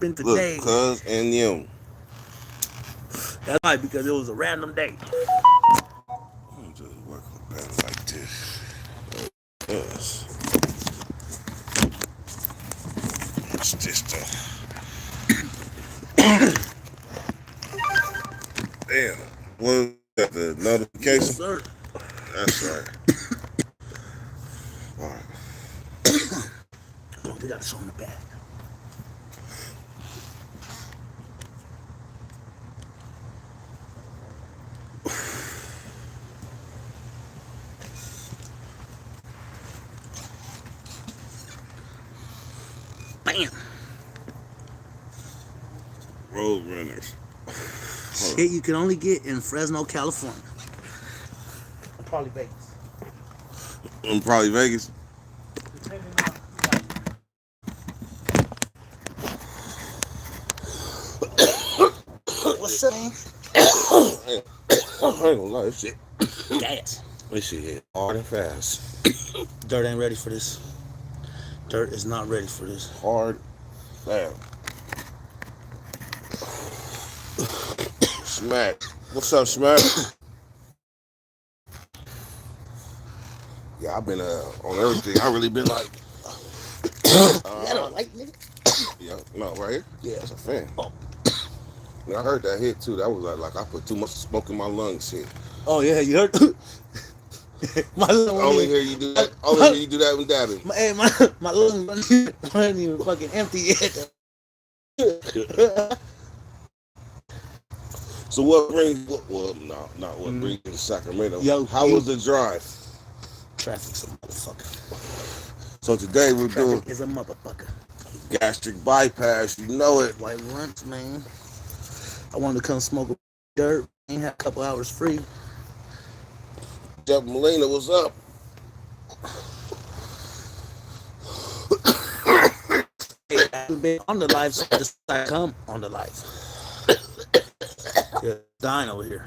Spent the Look, day. cuz and them. That's why, because it was a random day. I'm just working better like this. Yes. It's just damn. What that the Yes, notification? sir. That's right. All right. Oh, they got us on the back. Bam. Road runners. Hold Shit you can only get in Fresno, California. Probably Vegas. on. Probably Vegas. What's up, man? I ain't gonna lie, this shit. Gas. This shit hit hard and fast. Dirt ain't ready for this. Dirt is not ready for this. Hard, fast. Smack. What's up, Smack? Yeah, I've been on everything. I really been like, Is that a light, nigga? yeah, no, right here. Yeah. That's a fan. Oh. And I heard that hit too. That was like I put too much smoke in my lungs. Hit. Oh yeah, you heard? My lung Only wasn't hear you do even. that. Only hear you do that when dabbing. Hey, my lungs wasn't even fucking empty yet. So what brings? Well, no, not what brings you to Sacramento. Yo, How was the drive? Traffic's a motherfucker. So today we're doing Traffic is a motherfucker. gastric bypass. You know it. White lunch, man. I wanted to come smoke a dirt. Ain't had a couple hours free. Jeff Molina, what's up? Hey, I haven't been on the live, so I decided to come on the live. Yeah, dying over here.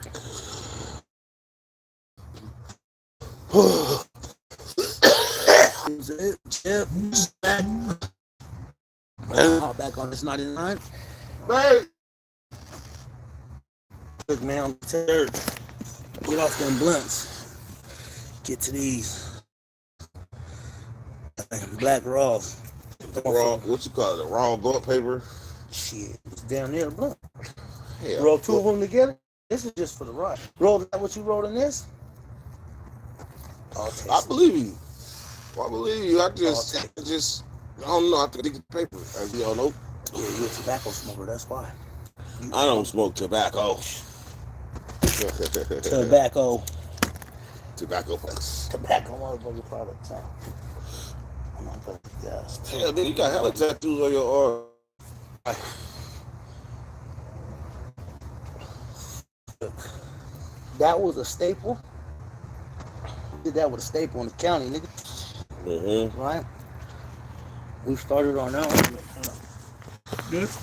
Is it? Chip, back. Back on this 99. Right. Look, man, I'm tired. Get off them blunts. Get to these black raws. Raw, what you call it? The raw blunt paper. Shit, it's down there, blunt. Yeah. Roll two of them together. This is just for the ride. Roll that what you rolled in this? I believe you. I believe you. I don't know. I think it's paper, as you all know. Yeah, you're a tobacco smoker. That's why. I don't smoke tobacco. Tobacco. Tobacco products. Tobacco motherfucking products. Huh? I'm not gonna guess. Hell, then you got hella tattoos on your arm. That was a staple. Did that with a staple in the county, nigga. Mm-hmm. Right? We started on that one. This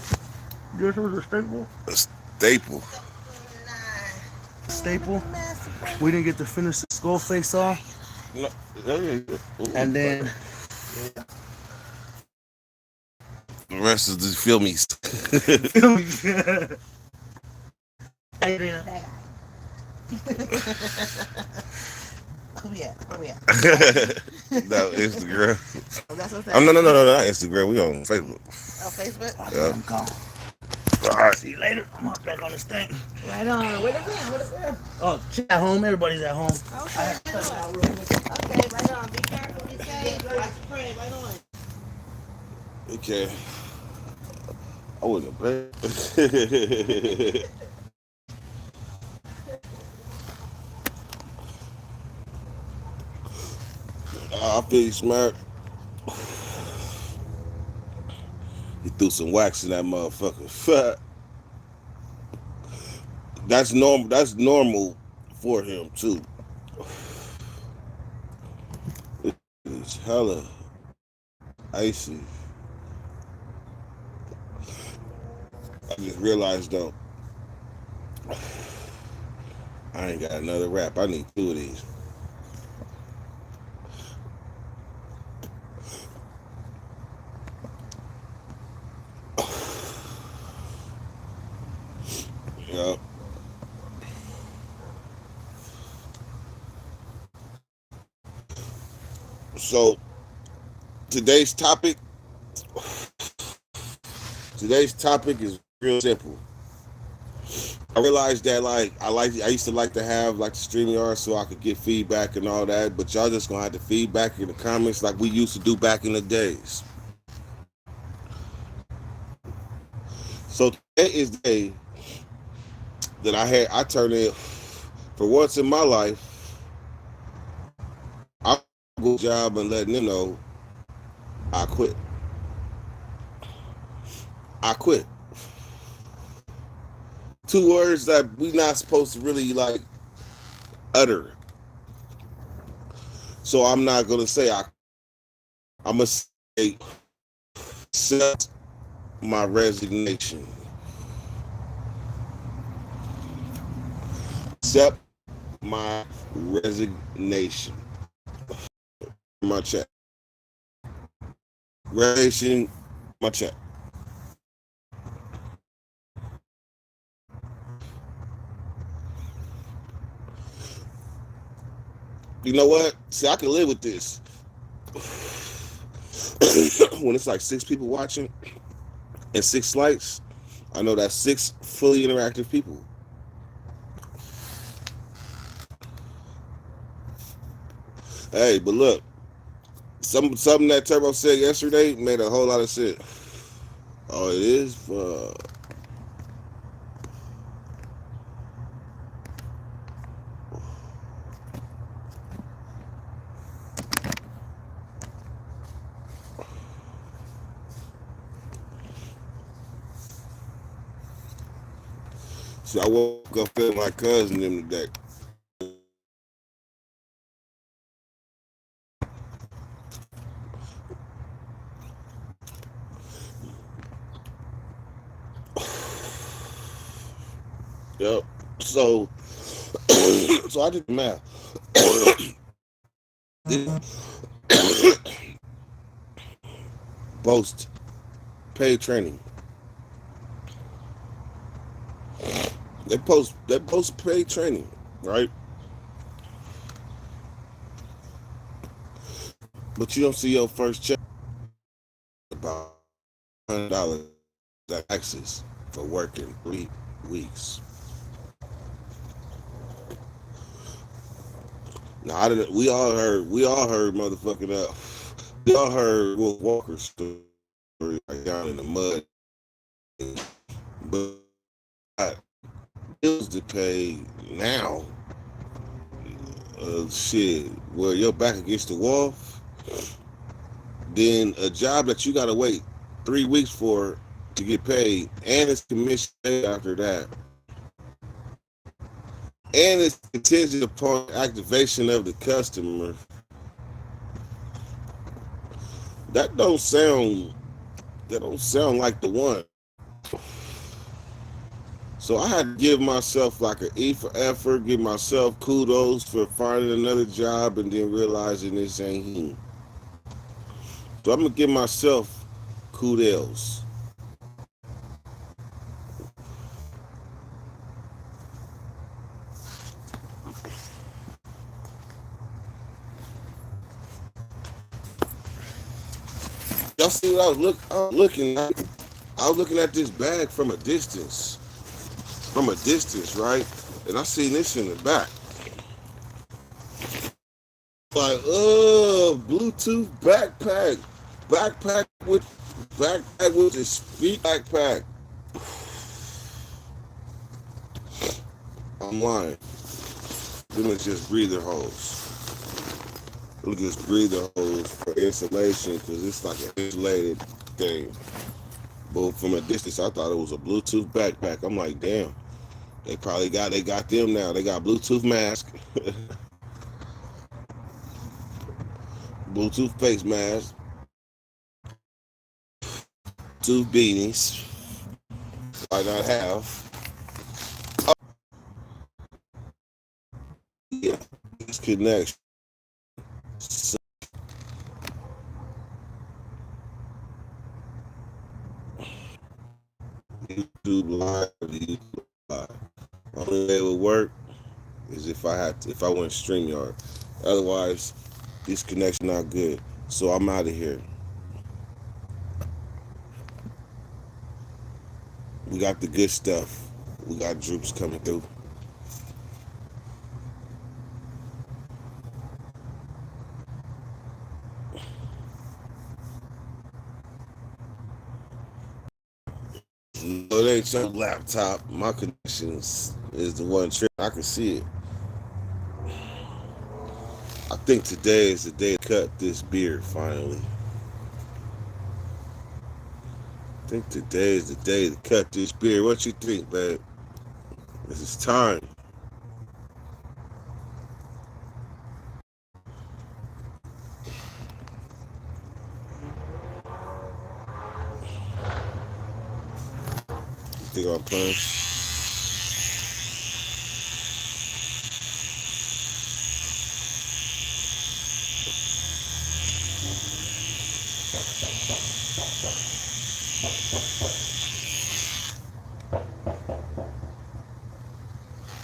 was a staple. A staple. Staple. We didn't get to finish the skull face off. No. And then the rest is the feel me. Who we at? No, Instagram. Oh, that's what No, not Instagram. We on Facebook. Oh, Facebook? Yeah. I'm gone. All right. See you later. I'm up back on this thing. Right on. What is it? What is it? Oh, she's at home. Everybody's at home. Okay, right on. Okay, right on. Be careful. Be safe. Pray, right on. Okay. I wasn't playing. I feel you, Smart. He threw some wax in that motherfucker. That's normal. That's normal for him too. It's hella icy. I just realized though, I ain't got another wrap. I need two of these. Yeah. So today's topic, today's topic is real simple. I realized that I used to like to have like the StreamYard so I could get feedback and all that, but y'all just gonna have to feedback in the comments like we used to do back in the days. So today is the day that I turned in for once in my life. I go job and letting them know I quit. I quit. Two words that we not supposed to really like utter. So I'm not gonna say I'm gonna say accept my resignation. Accept my resignation. My check. Resignation. My check. You know what? See, I can live with this. When it's like 6 people watching and 6 likes, I know that's 6 fully interactive people. Hey, but look, something that Turbo said yesterday made a whole lot of sense. Oh, it is. So I woke up feeling my cousin them today. Yep. So, so I did the math. Post paid training. They post paid training, right? But you don't see your first check about $100 taxes for working 3 weeks. Now we all heard motherfucking we all heard Will Walker's story like down in the mud, but bills to pay now. Shit, where your back against the wall, then a job that you gotta wait 3 weeks for to get paid, and it's commission after that, and it's contingent upon activation of the customer. That don't sound that don't sound like the one. So I had to give myself like an E for effort, give myself kudos for finding another job, and then realizing this ain't him. So I'm gonna give myself kudos. Y'all see what I was looking at? I was looking at this bag from a distance, right? And I seen this in the back. Like, Bluetooth backpack with the speed backpack. I'm lying. Them is just breather holes. Them just breather holes for insulation because it's like an insulated thing. But from a distance, I thought it was a Bluetooth backpack. I'm like, damn. They got them now. They got Bluetooth mask, Bluetooth face mask, Bluetooth beanies. Why not have? Oh, yeah, this connection. So, YouTube live. Only way it would work is if I went StreamYard. Otherwise, this connection not good. So I'm out of here. We got the good stuff. We got Droops coming through. No, it ain't your laptop. My connections is the one trick. I can see it. I think today is the day to cut this beard finally. I think today is the day to cut this beard. What you think, babe? This is time. You think I'm playing?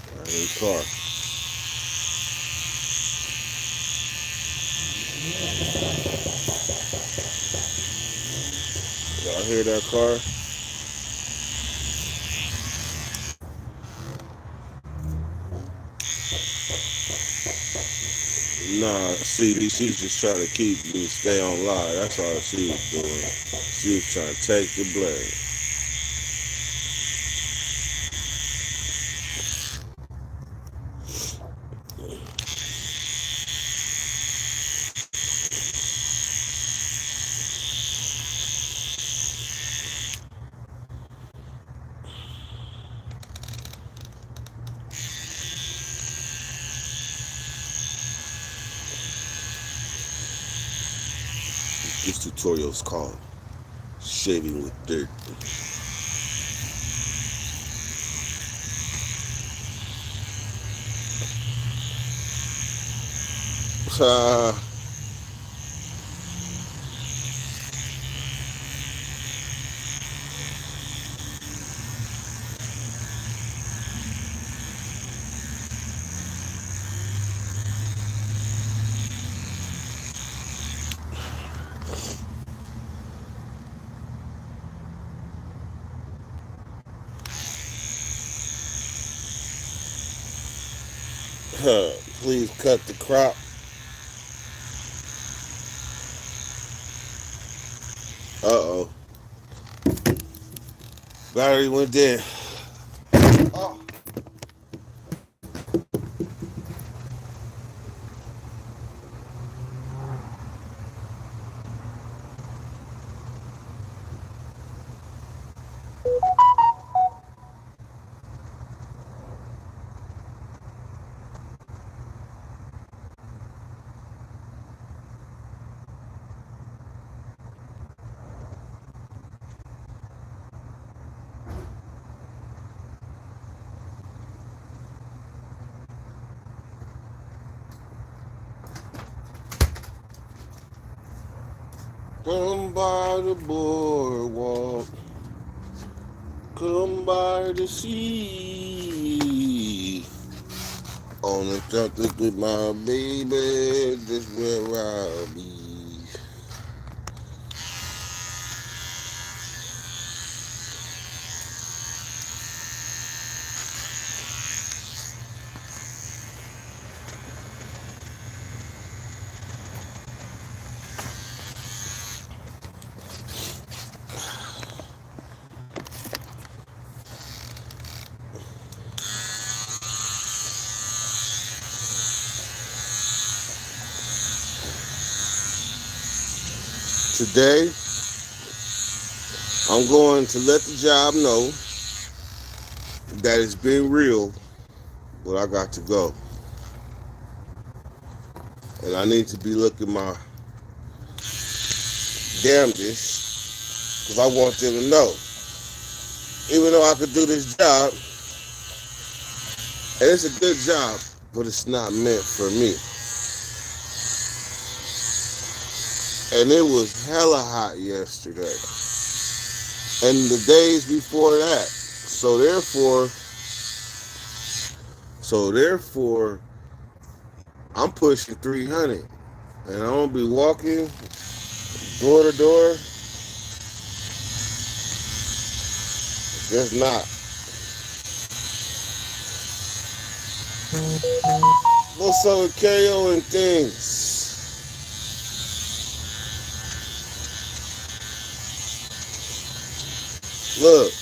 I need a car. Y'all hear that car? Nah, see, she's just trying to keep me to stay on live. That's all she was doing. She was trying to take the blame. This tutorial is called Shaving with Dirt. Please cut the crop. Uh-oh. Battery went dead. Oh. Come by the boardwalk. Come by the sea. On the chocolate with my baby. This where I'll be. Today, I'm going to let the job know that it's been real, but I got to go. And I need to be looking my damnedest because I want them to know. Even though I could do this job, and it's a good job, but it's not meant for me. And it was hella hot yesterday. And the days before that. So therefore, So therefore, I'm pushing 300, and I'm gonna be walking door to door. Just not. What's up with KO and things? Look,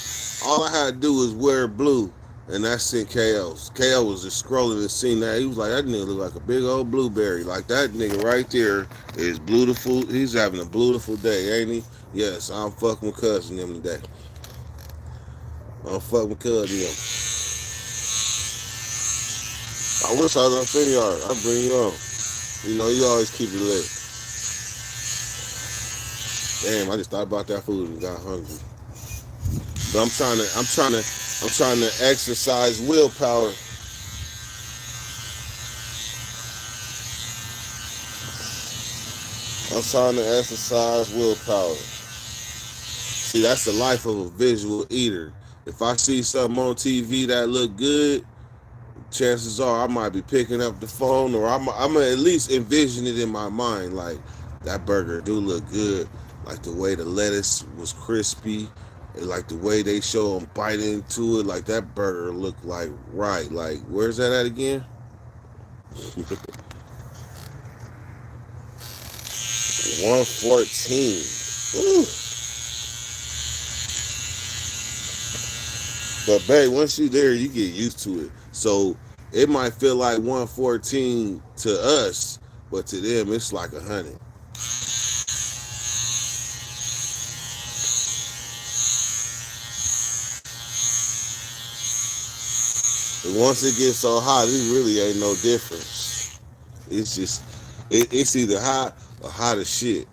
all I had to do was wear blue, and that's in KO's. KO was just scrolling and seeing that. He was like, that nigga look like a big old blueberry. Like, that nigga right there is beautiful. He's having a beautiful day, ain't he? Yes, I'm fucking with cousin him today. I'm fucking with cousin him. I wish I was on Finnyard. I'd bring you on. You know, you always keep it lit. Damn, I just thought about that food and got hungry. But I'm trying to exercise willpower. I'm trying to exercise willpower. See, that's the life of a visual eater. If I see something on TV that look good, chances are I might be picking up the phone, or I'm gonna at least envision it in my mind. Like, that burger do look good. Like the way the lettuce was crispy, and like the way they show them bite into it. Like, that burger looked like right. Like, where's that at again? 114. Ooh. But babe, once you there, you get used to it. So it might feel like 114 to us, but to them it's like 100. And once it gets so hot, it really ain't no difference. It's just it's either hot or hot as shit.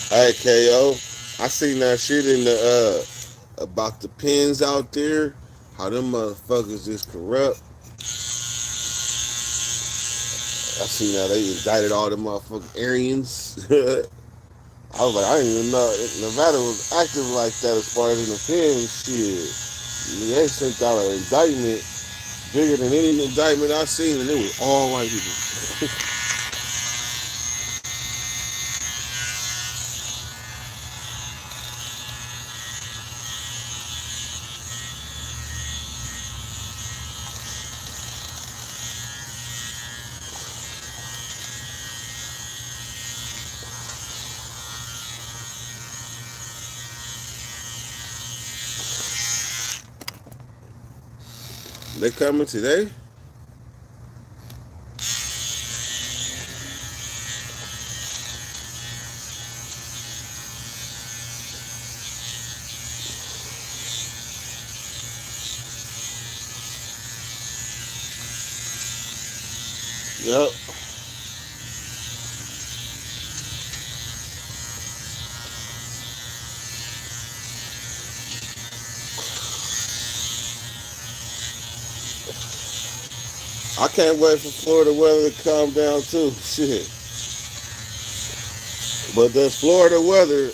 Hey KO, I seen that shit in the about the pens out there, how them motherfuckers is corrupt. I seen how they indicted all them motherfucking Aryans. I was like, I didn't even know Nevada was active like that as far as in the pen shit. They sent out an indictment bigger than any indictment I seen, and it was all white people. They coming today? Yep. I can't wait for Florida weather to calm down too. Shit. But does Florida weather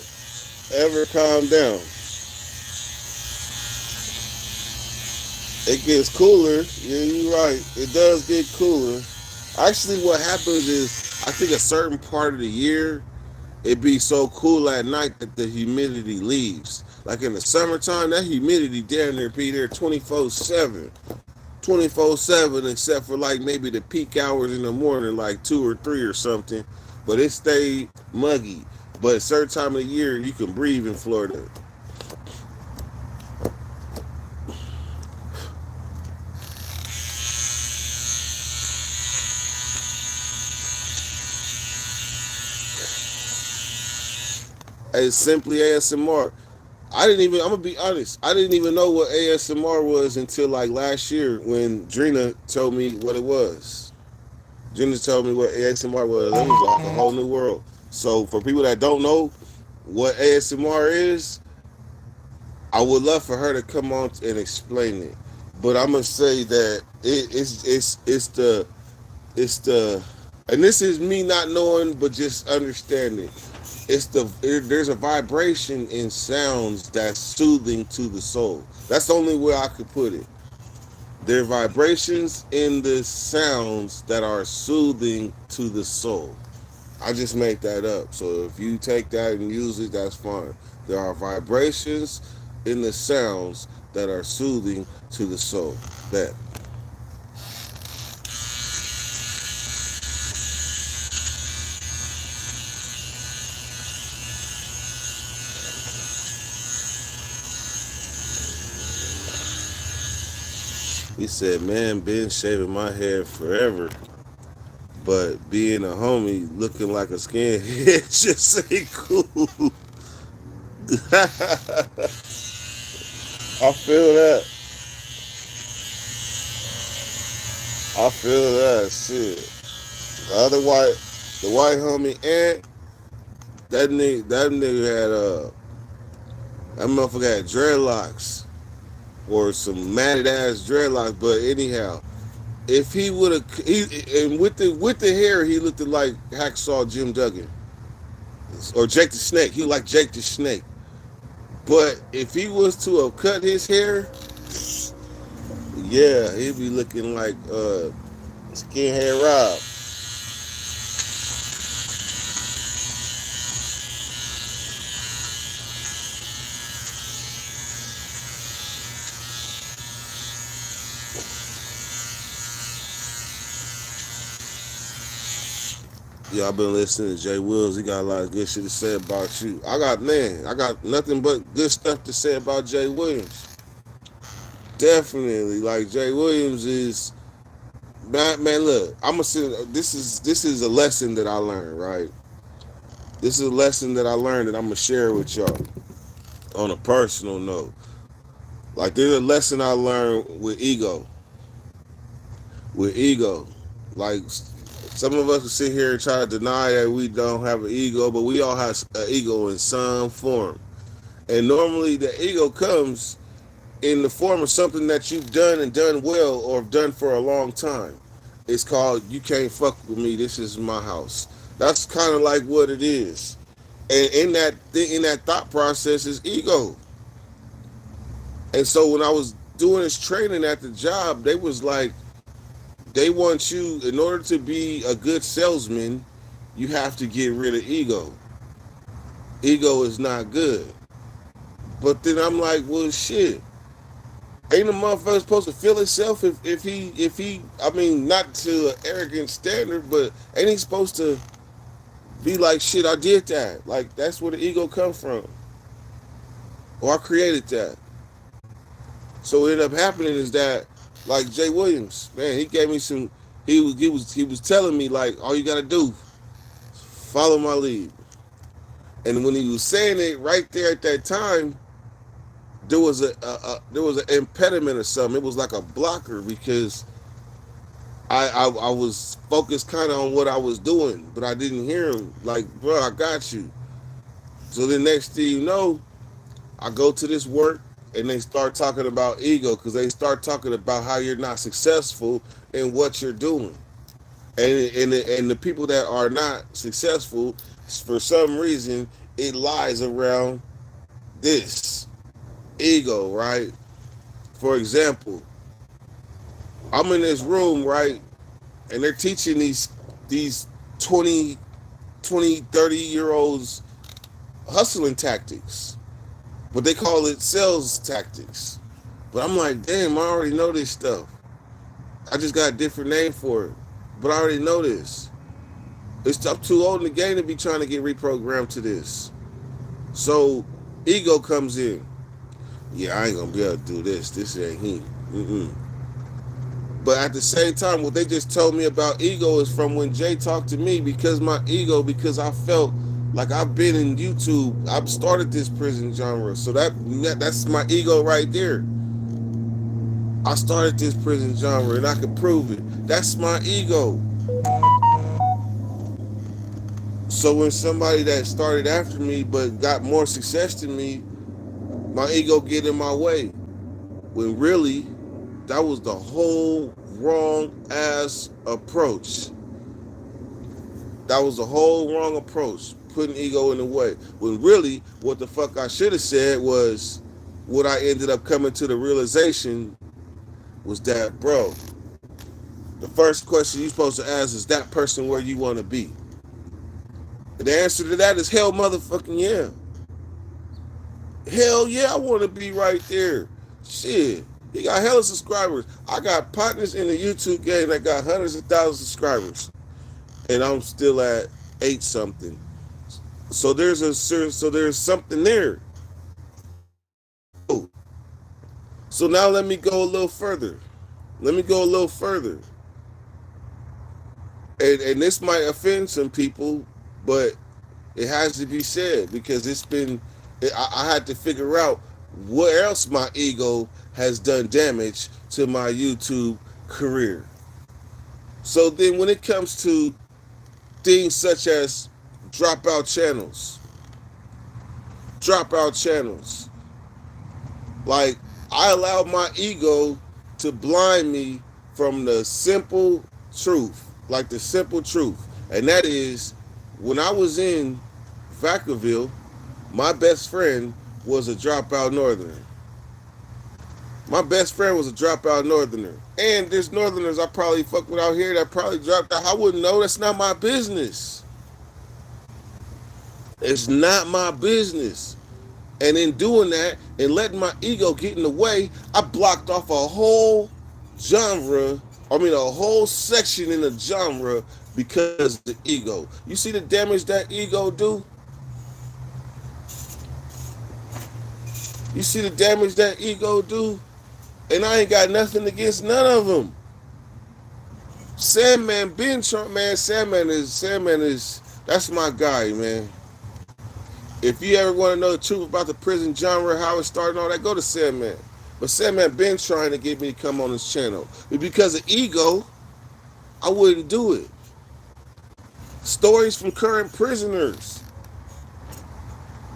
ever calm down? It gets cooler. Yeah, you're right. It does get cooler. Actually, what happens is, I think a certain part of the year, it be so cool at night that the humidity leaves. Like in the summertime, that humidity down there be there 24/7. 24/7, except for like maybe the peak hours in the morning, like 2 or 3 or something. But it stayed muggy. But a certain time of the year, you can breathe in Florida. It's simply ASMR. I'm gonna be honest, I didn't even know what ASMR was until like last year when Drina told me what it was. Drina told me what ASMR was. It was like a whole new world. So for people that don't know what ASMR is, I would love for her to come on and explain it. But I'm gonna say that it's the and this is me not knowing but just understanding. there's a vibration in sounds that's soothing to the soul. That's the only way I could put it. There are vibrations in the sounds that are soothing to the soul. I just made that up. So if you take that and use it, that's fine. There are vibrations in the sounds that are soothing to the soul. That he said, man, been shaving my hair forever, but being a homie looking like a skinhead just ain't cool. I feel that. I feel that shit. The other the white homie Ant, that nigga had that motherfucker had dreadlocks or some matted ass dreadlocks. But anyhow, if he would have, and with the hair, he looked like Hacksaw Jim Duggan or Jake the Snake. He like Jake the Snake. But if he was to have cut his hair, yeah, he'd be looking like Skinhead Rob. Yeah, I've been listening to Jay Wills. He got a lot of good shit to say about you. I got nothing but good stuff to say about Jay Williams. Definitely, like Jay Williams is man. Look, I'm gonna say this is a lesson that I learned. Right, this is a lesson that I learned that I'm gonna share with y'all on a personal note. Like there's a lesson I learned with ego. With ego, like some of us will sit here and try to deny that we don't have an ego, but we all have an ego in some form. And normally the ego comes in the form of something that you've done and done well or have done for a long time. It's called you can't fuck with me. This is my house. That's kind of like what it is. And in that thought process is ego. And so when I was doing this training at the job, they was like, they want you in order to be a good salesman, you have to get rid of ego. Ego is not good. But then I'm like, well, shit. Ain't a motherfucker supposed to feel himself if he I mean not to an arrogant standard, but ain't he supposed to be like shit, I did that. Like that's where the ego come from. Or I created that. So what ended up happening is that like Jay Williams, man, he gave me some he was telling me like all you gotta do, follow my lead. And when he was saying it right there at that time, there was an impediment or something. It was like a blocker because I was focused kind of on what I was doing, but I didn't hear him. Like, bro, I got you. So the next thing you know, I go to this work and they start talking about ego because they start talking about how you're not successful in what you're doing, and the people that are not successful for some reason it lies around this ego, right? For example, I'm in this room, right, and they're teaching these 30 year olds hustling tactics, but they call it sales tactics. But I'm like, damn, I already know this stuff. I just got a different name for it, but I already know this. I'm too old in the game to be trying to get reprogrammed to this. So ego comes in. Yeah, I ain't gonna be able to do this. This ain't him. Mm-mm. But at the same time, what they just told me about ego is from when Jay talked to me because I felt like I've been in YouTube. I've started this prison genre. So that's my ego right there. I started this prison genre and I can prove it. That's my ego. So when somebody that started after me but got more success than me, my ego get in my way. When really, that was the whole wrong ass approach. That was the whole wrong approach. putting ego in the way. When really, what the fuck I should have said was, what I ended up coming to the realization was that, bro, the first question you're supposed to ask is that person where you want to be? And the answer to that is hell motherfucking yeah. Hell yeah, I want to be right there. Shit. He got hella subscribers. I got partners in the YouTube game that got hundreds of thousands of subscribers. And I'm still at 8 something. So there's something there. Oh. So now let me go a little further. Let me go a little further. And this might offend some people, but it has to be said because I had to figure out where else my ego has done damage to my YouTube career. So then when it comes to things such as dropout channels, like I allowed my ego to blind me from the simple truth, like the simple truth. And that is, when I was in Vacaville, my best friend was a dropout northerner. And there's northerners I probably fuck with out here that probably dropped out. I wouldn't know. That's not my business. It's not my business. And in doing that and letting my ego get in the way, I blocked off a whole section in the genre because of the ego. You see the damage that ego do? And I ain't got nothing against none of them. Sandman is that's my guy, man. If you ever want to know the truth about the prison genre, how it started and all that, go to Sandman. But Sandman been trying to get me to come on his channel. But because of ego, I wouldn't do it. Stories from current prisoners.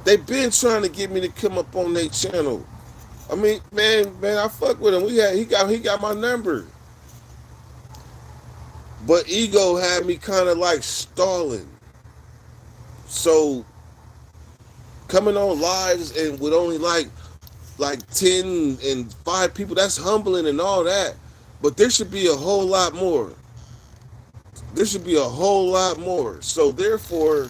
They've been trying to get me to come up on their channel. I mean, man, I fuck with him. He got my number. But ego had me kind of like stalling. So coming on lives and with only like 10 and 5 people, that's humbling and all that. But there should be a whole lot more. So therefore,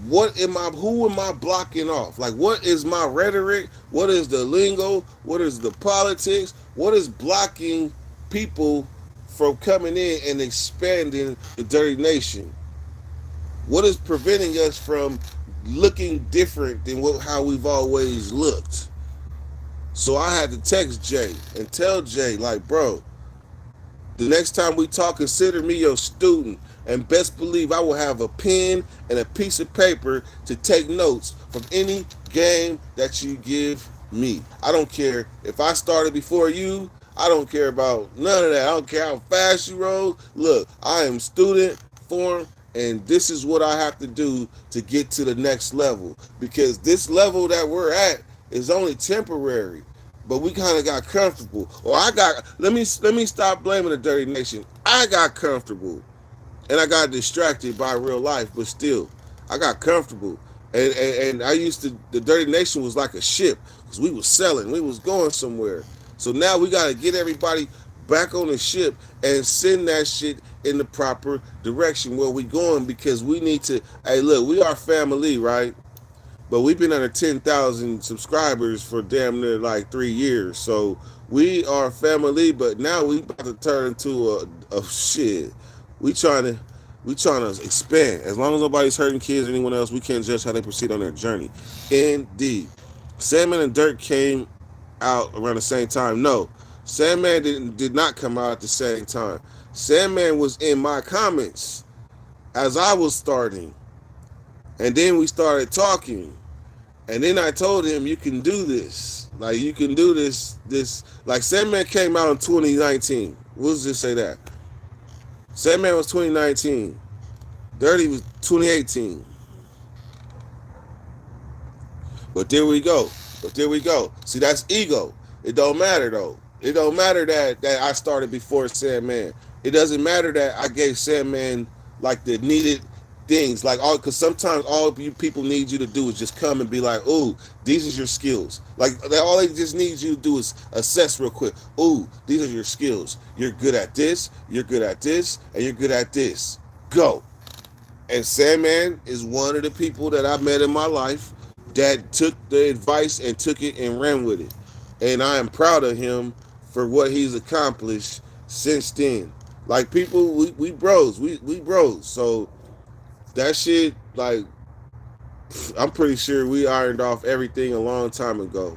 who am I blocking off? Like, what is my rhetoric? What is the lingo? What is the politics? What is blocking people from coming in and expanding the Dirty Nation? What is preventing us from looking different than how we've always looked? So I had to text Jay and tell Jay, like, bro, the next time we talk, consider me your student, and best believe I will have a pen and a piece of paper to take notes from any game that you give me. I don't care if I started before you. I don't care about none of that. I don't care how fast you roll. Look, I am student form, and this is what I have to do to get to the next level, because this level that we're at is only temporary. But we kind of got comfortable. Or let me stop blaming the Dirty Nation. I got comfortable and I got distracted by real life, but still, I got comfortable. And the Dirty Nation was like a ship, because we was selling, we was going somewhere. So now we got to get everybody back on the ship and send that shit in the proper direction where we going, because we need to, hey, look, we are family, right? But we've been under 10,000 subscribers for damn near like 3 years. So we are family, but now we about to turn into a shit. We trying to expand. As long as nobody's hurting kids or anyone else, we can't judge how they proceed on their journey. Indeed. Sandman and Dirt came out around the same time. No, Sandman did not come out at the same time. Sandman was in my comments as I was starting. And then we started talking. And then I told him, you can do this. Like, you can do this. Like, Sandman came out in 2019. We'll just say that. Sandman was 2019. Dirty was 2018. But there we go. See, that's ego. It don't matter, though. It don't matter that I started before Sandman. It doesn't matter that I gave Sandman, like, the needed things like all because sometimes all you people need you to do is just come and be like, "Ooh, these are your skills." Like all they just need you to do is assess real quick. "Ooh, these are your skills. You're good at this. You're good at this, and you're good at this. Go." And Sandman is one of the people that I met in my life that took the advice and took it and ran with it. And I am proud of him for what he's accomplished since then. Like people, we bros, we bros. So that shit, like, I'm pretty sure we ironed off everything a long time ago.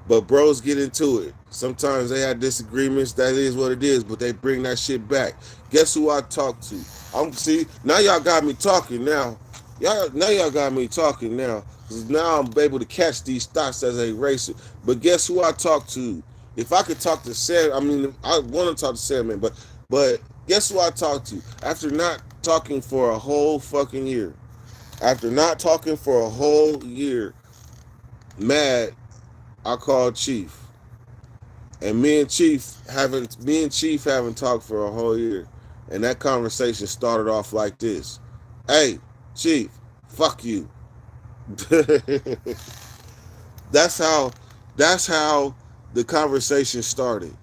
But bros get into it. Sometimes they have disagreements. That is what it is. But they bring that shit back. Guess who I talk to? I'm see now y'all got me talking now. Y'all got me talking now. 'Cause now I'm able to catch these thoughts as a racer. But guess who I talk to? If I could talk to Sam, I mean I want to talk to Sam, man. But guess who I talk to? After not talking for a whole fucking year. After not talking for a whole year, mad, I called Chief. And me and Chief haven't talked for a whole year. And that conversation started off like this. "Hey, Chief, fuck you." that's how that's how the conversation started.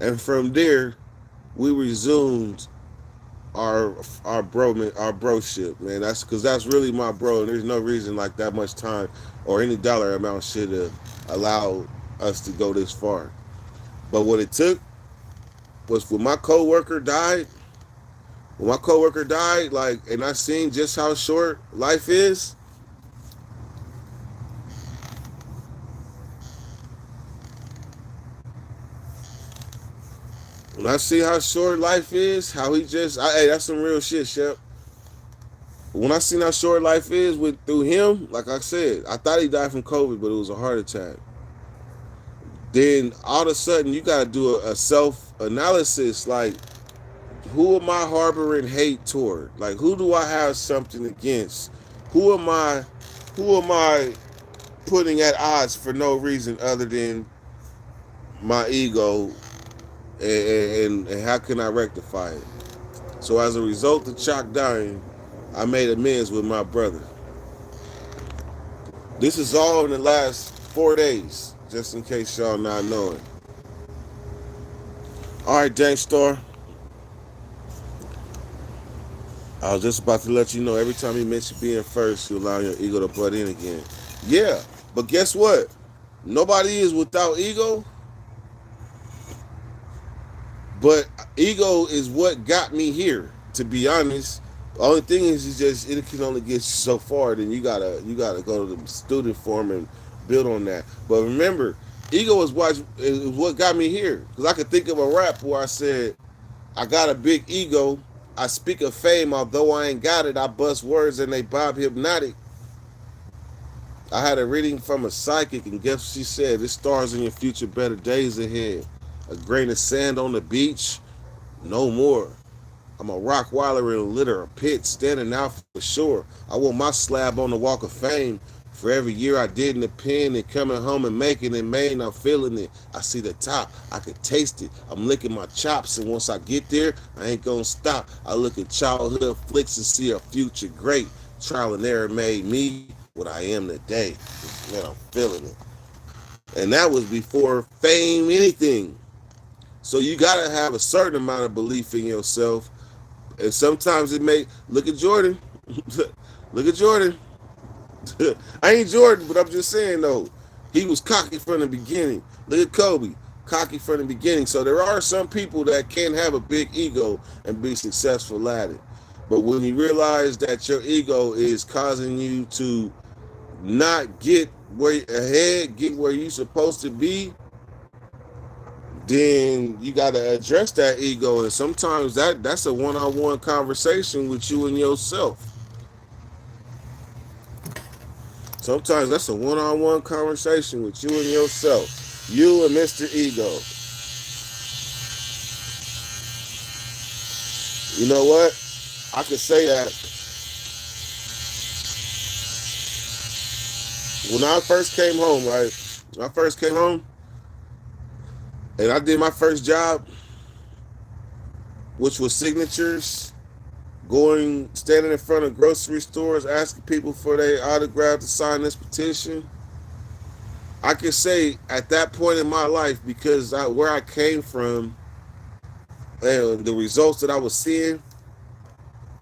And from there, we resumed our broship, man. That's because that's really my bro, and there's no reason like that much time or any dollar amount should have allowed us to go this far. But what it took was when my coworker died, like, and I seen just how short life is. When I see how short life is, how he hey, that's some real shit, Shep. When I seen how short life is with through him, like I said, I thought he died from COVID, but it was a heart attack. Then all of a sudden, you gotta do a self analysis, like, who am I harboring hate toward? Like, who do I have something against? Who am I? Who am I putting at odds for no reason other than my ego? And how can I rectify it? So as a result of Chalk dying, I made amends with my brother. This is all in the last 4 days, just in case y'all not knowing. All right, Dank Star. I was just about to let you know every time you mention being first, you allow your ego to butt in again. Yeah, but guess what? Nobody is without ego, but ego is what got me here, to be honest. The only thing is just it can only get you so far. Then you gotta go to the student forum and build on that. But remember, ego is what got me here. Because I could think of a rap where I said, "I got a big ego. I speak of fame, although I ain't got it. I bust words and they bob hypnotic." I had a reading from a psychic, and guess what she said? "This stars in your future, better days ahead. A grain of sand on the beach, no more. I'm a rock waller in a litter, a pit, standing out for sure. I want my slab on the walk of fame. For every year I did in the pen and coming home and making it, man, I'm feeling it. I see the top, I can taste it. I'm licking my chops, and once I get there, I ain't gonna stop. I look at childhood flicks and see a future great. Trial and error made me what I am today. Man, I'm feeling it." And that was before fame, anything. So you gotta have a certain amount of belief in yourself. And sometimes it may look at Jordan. Look at Jordan. I ain't Jordan, but I'm just saying though, he was cocky from the beginning. Look at Kobe, cocky from the beginning. So there are some people that can have a big ego and be successful at it. But when you realize that your ego is causing you to not get get where you're supposed to be, then you got to address that ego. And sometimes that's a one-on-one conversation with you and yourself. Sometimes that's a one-on-one conversation with you and yourself. You and Mr. Ego. You know what? I could say that when I first came home, right? When I first came home and I did my first job, which was signatures, standing in front of grocery stores, asking people for their autograph to sign this petition. I can say at that point in my life, because where I came from and the results that I was seeing,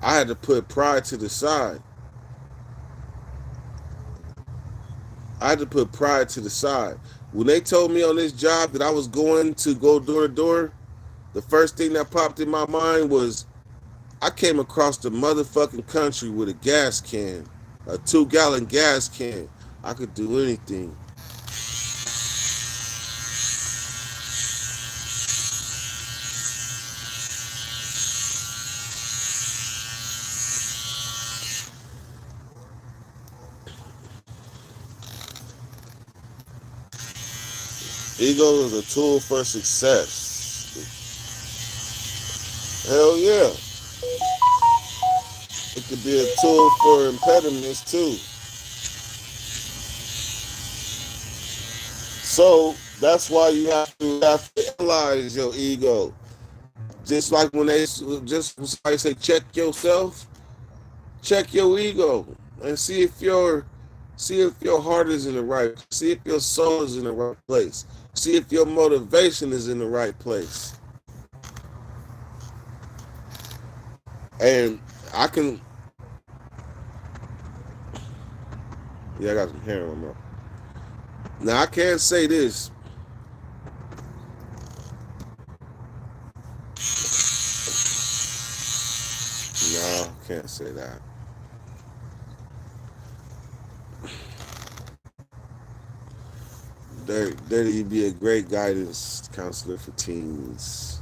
I had to put pride to the side. I had to put pride to the side. When they told me on this job that I was going to go door to door, the first thing that popped in my mind was I came across the motherfucking country with a gas can, a 2-gallon gas can. I could do anything. Ego is a tool for success. Hell yeah. It could be a tool for impediments too. So that's why you have to analyze your ego. Just like when they just like say check yourself, check your ego and see if your heart is in the right, see if your soul is in the right place, see if your motivation is in the right place. And I can, yeah, I got some hair on my mouth. Now I can't say this. No, I can't say that. There you be a great guidance counselor for teens.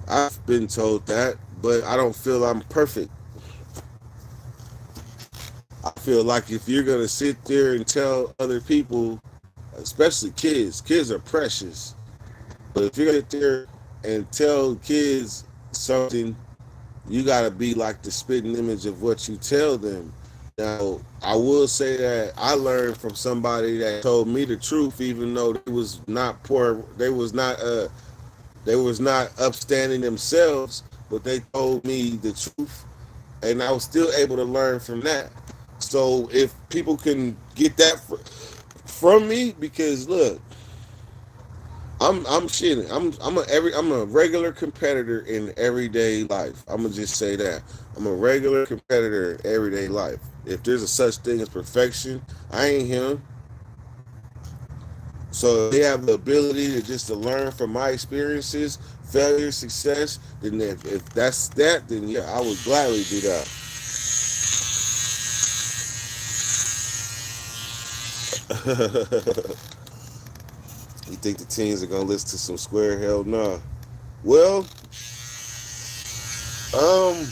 I've been told that, but I don't feel I'm perfect. I feel like if you're gonna sit there and tell other people, especially kids are precious. But if you're gonna sit there and tell kids something, you gotta be like the spitting image of what you tell them. Now, I will say that I learned from somebody that told me the truth, even though they was not poor, they was not upstanding themselves, but they told me the truth, and I was still able to learn from that. So if people can get that from me, because look, I'm shitting. I'm a regular competitor in everyday life. I'm gonna just say that I'm a regular competitor in everyday life. If there's a such thing as perfection, I ain't him. So if they have the ability to learn from my experiences, failure, success, then if that's that, then yeah, I would gladly do that. You think the teens are gonna listen to some square? Hell nah. Well, um,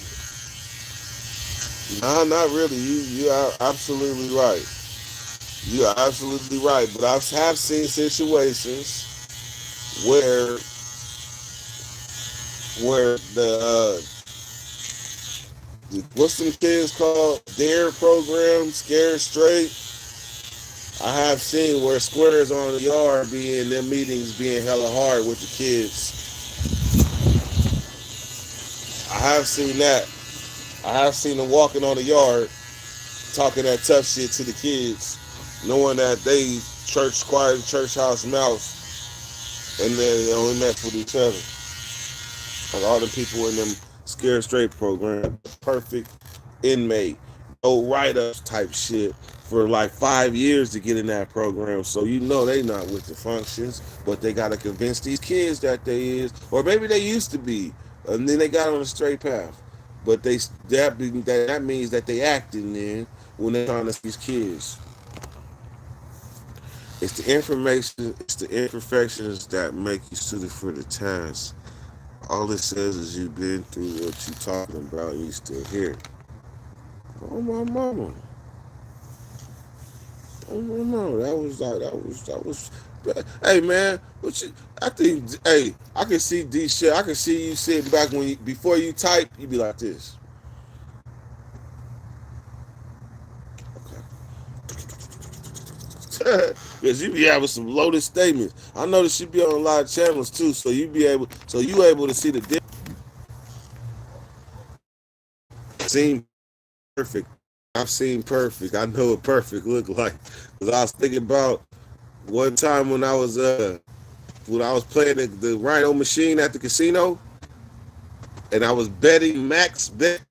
nah, not really. You are absolutely right. You are absolutely right. But I have seen situations where what's some kids called Dare program, Scared Straight. I have seen where squares on the yard be in them meetings being hella hard with the kids. I have seen that. I have seen them walking on the yard talking that tough shit to the kids, knowing that they church quiet, church house mouse, and then they only mess with each other. Like all the people in them Scared Straight program, perfect inmate, no write-ups type shit for like 5 years to get in that program. So you know they not with the functions, but they gotta convince these kids that they is, or maybe they used to be, and then they got on a straight path. But that means that they acting then when they're trying to these kids. It's the imperfections that make you suited for the task. All it says is you've been through what you talking about and you still here. Oh my mama. Oh my mama. That was hey man, I think hey, I can see D shit. I can see you sitting back before you type, you be like this. Because you be having some loaded statements. I noticed you be on a lot of channels too, so you able to see the difference. seen perfect. I've seen perfect. I know what perfect look like. Cause I was thinking about one time when I was playing the Rhino machine at the casino, and I was betting max bet,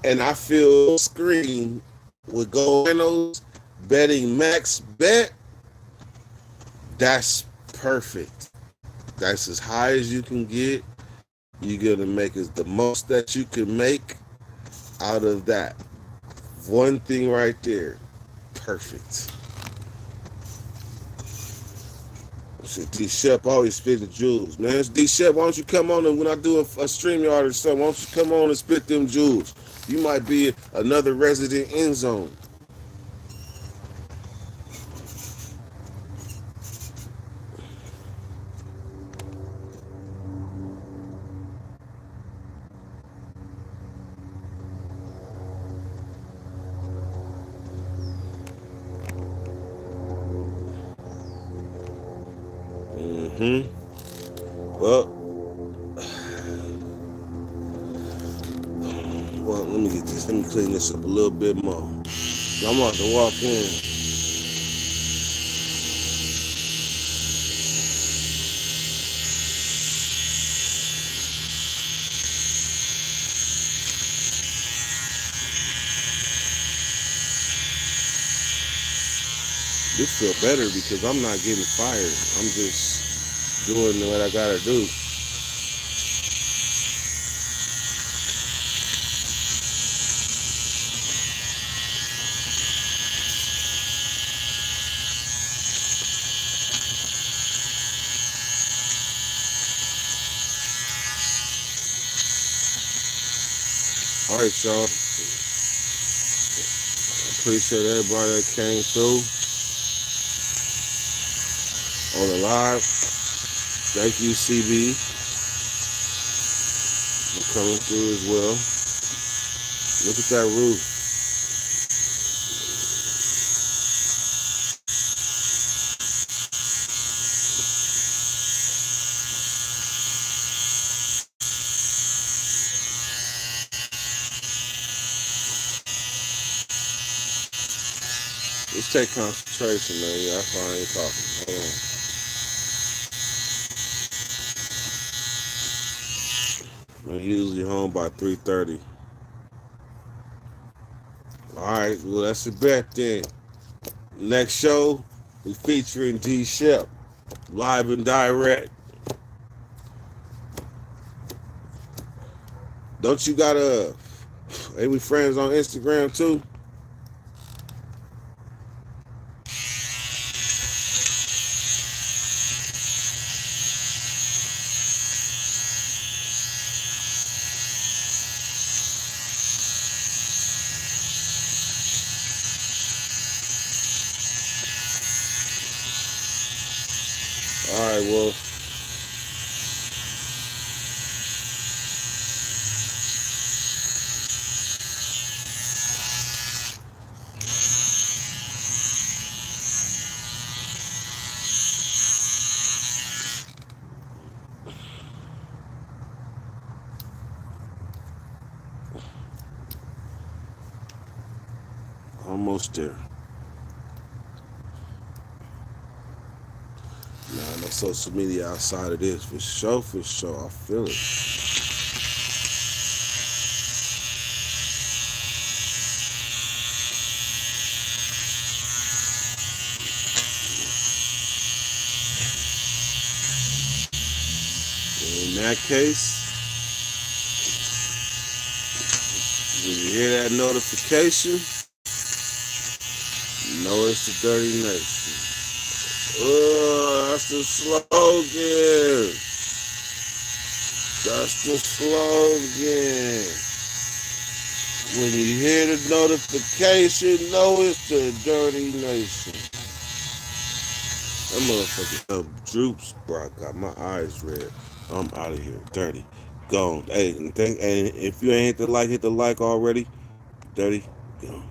and I feel screen with go Rhinos betting max bet. That's perfect. That's as high as you can get. You're gonna make is the most that you can make out of that one thing right there. Perfect. D Shep always spit the jewels, man. D Shep, why don't you come on and when I do a StreamYard or something, why don't you come on and spit them jewels? You might be another resident end zone. Well, let me get this. Let me clean this up a little bit more. I'm about to walk in. This feel better because I'm not getting fired. I'm just doing what I gotta do. All right, y'all. Appreciate everybody that came through on the live. Thank you, CB, for coming through as well. Look at that roof. Let's take concentration, man. Yeah, that's why I ain't talking. Hold on. I'm usually home by 3:30. All right, well, that's a bet then. Next show, we featuring D Shep, live and direct. Don't you got any friends on Instagram too? All right, well. Almost there. Nah, no social media outside of this. For sure, for sure. I feel it. In that case, when you hear that notification, know it's the Dirty Nation. Oh, that's the slogan. That's the slogan. When you hear the notification, know it's the Dirty Nation. That motherfucker droops, bro. I got my eyes red. I'm out of here. Dirty. Gone. Hey, and if you ain't hit the like already, Dirty, gone.